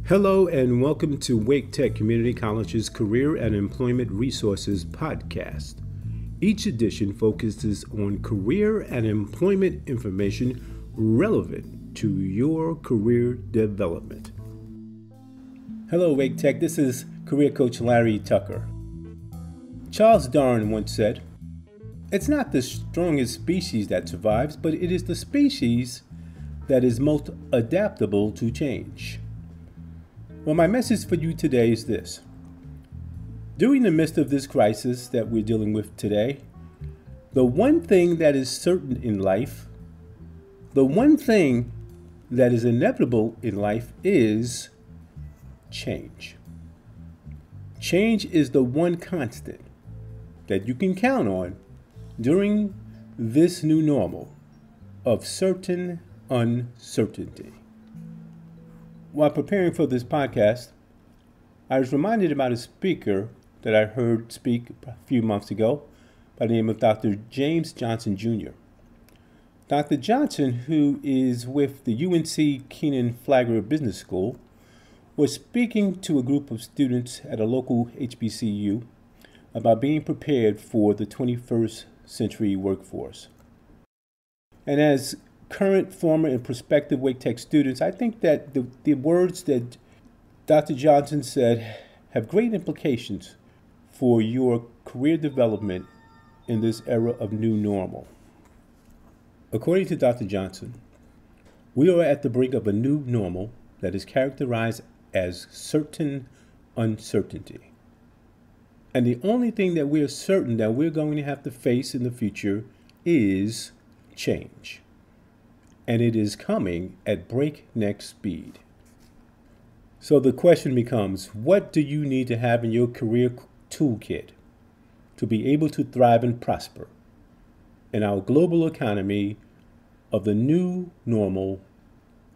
Hello and welcome to Wake Tech Community College's Career and Employment Resources podcast. Each edition focuses on career and employment information relevant to your career development. Hello Wake Tech, this is career coach Larry Tucker. Charles Darwin once said, "It's not the strongest species that survives, but it is the species that is most adaptable to change." Well, my message for you today is this. During the midst of this crisis that we're dealing with today, the one thing that is certain in life, the one thing that is inevitable in life is change. Change is the one constant that you can count on during this new normal of certain uncertainty. While preparing for this podcast, I was reminded about a speaker that I heard speak a few months ago by the name of Dr. James Johnson Jr. Dr. Johnson, who is with the UNC Kenan-Flagler Business School, was speaking to a group of students at a local HBCU about being prepared for the 21st century workforce. And as current, former, and prospective Wake Tech students, I think that the words that Dr. Johnson said have great implications for your career development in this era of new normal. According to Dr. Johnson, we are at the brink of a new normal that is characterized as certain uncertainty. And the only thing that we are certain that we're going to have to face in the future is change. And it is coming at breakneck speed. So the question becomes, what do you need to have in your career toolkit to be able to thrive and prosper in our global economy of the new normal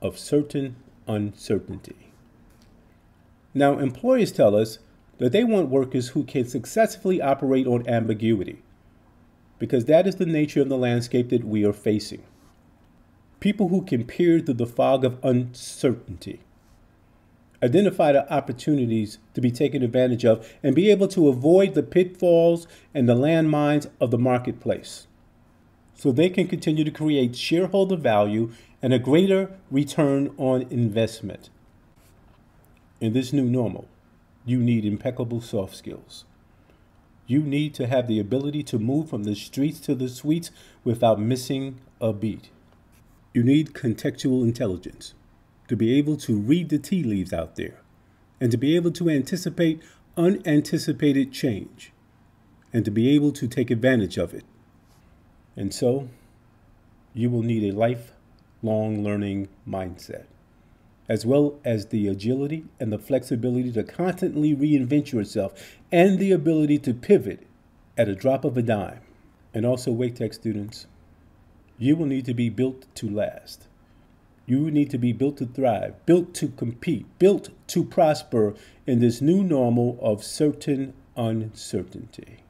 of certain uncertainty? Now, employers tell us that they want workers who can successfully operate on ambiguity, because that is the nature of the landscape that we are facing. People who can peer through the fog of uncertainty, identify the opportunities to be taken advantage of, and be able to avoid the pitfalls and the landmines of the marketplace, so they can continue to create shareholder value and a greater return on investment. In this new normal, you need impeccable soft skills. You need to have the ability to move from the streets to the suites without missing a beat. You need contextual intelligence to be able to read the tea leaves out there and to be able to anticipate unanticipated change and to be able to take advantage of it. And so you will need a lifelong learning mindset, as well as the agility and the flexibility to constantly reinvent yourself and the ability to pivot at a drop of a dime. And also, Wake Tech students, you will need to be built to last. You need to be built to thrive, built to compete, built to prosper in this new normal of certain uncertainty.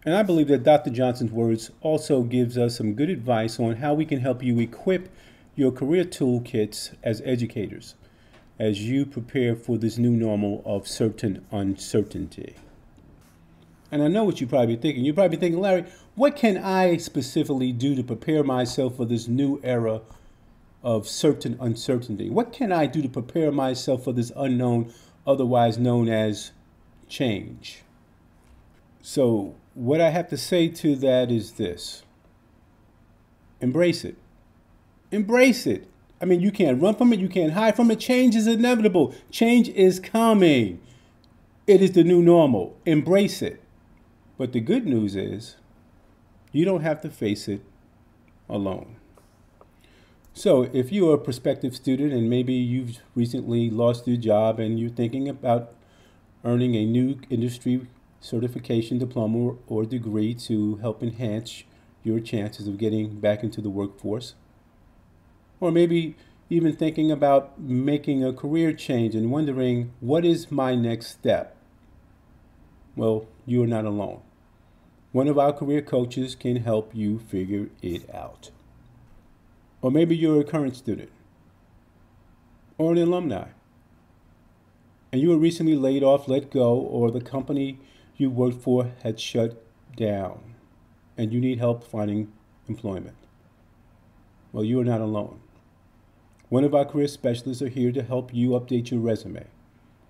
And I believe that Dr. Johnson's words also gives us some good advice on how we can help you equip your career toolkits as educators as you prepare for this new normal of certain uncertainty. And I know what you're probably thinking. You're probably thinking, Larry, what can I specifically do to prepare myself for this new era of certain uncertainty? What can I do to prepare myself for this unknown, otherwise known as change? So what I have to say to that is this. Embrace it. Embrace it. I mean, you can't run from it. You can't hide from it. Change is inevitable. Change is coming. It is the new normal. Embrace it. But the good news is you don't have to face it alone. So if you're a prospective student and maybe you've recently lost your job and you're thinking about earning a new industry certification, diploma, or degree to help enhance your chances of getting back into the workforce, or maybe even thinking about making a career change and wondering, what is my next step? Well, you are not alone. One of our career coaches can help you figure it out. Or maybe you're a current student or an alumni, and you were recently laid off, let go, or the company you worked for had shut down, and you need help finding employment. Well, you are not alone. One of our career specialists are here to help you update your resume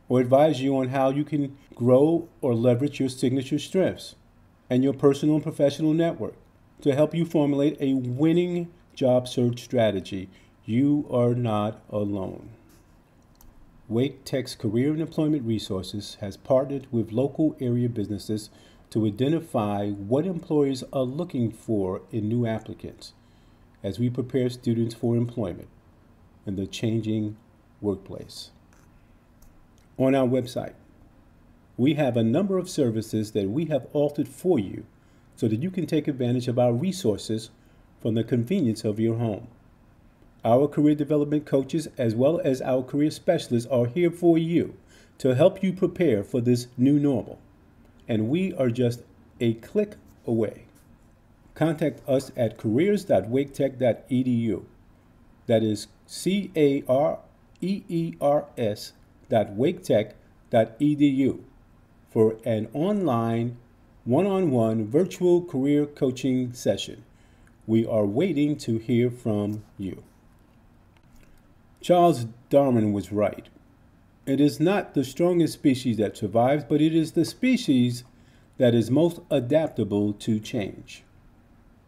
or advise you on how you can grow or leverage your signature strengths and your personal and professional network to help you formulate a winning job search strategy. You are not alone. Wake Tech's Career and Employment Resources has partnered with local area businesses to identify what employers are looking for in new applicants as we prepare students for employment in the changing workplace. On our website, we have a number of services that we have altered for you so that you can take advantage of our resources from the convenience of your home. Our career development coaches, as well as our career specialists, are here for you to help you prepare for this new normal. And we are just a click away. Contact us at careers.waketech.edu. That is careers.waketech.edu for an online, one-on-one virtual career coaching session. We are waiting to hear from you. Charles Darwin was right. It is not the strongest species that survives, but it is the species that is most adaptable to change.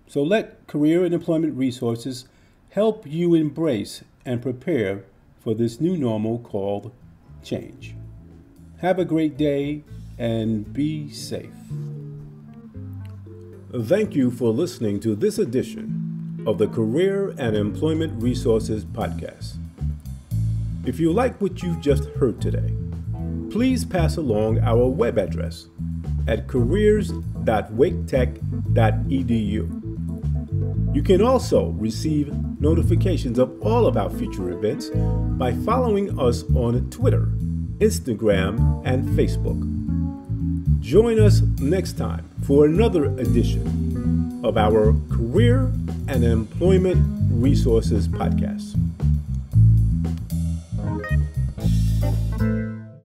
So let Career and Employment Resources help you embrace and prepare for this new normal called change. Have a great day and be safe. Thank you for listening to this edition of the Career and Employment Resources Podcast. If you like what you've just heard today, please pass along our web address at careers.waketech.edu. You can also receive notifications of all of our future events by following us on Twitter, Instagram, and Facebook. Join us next time for another edition of our Career and Employment Resources Podcast.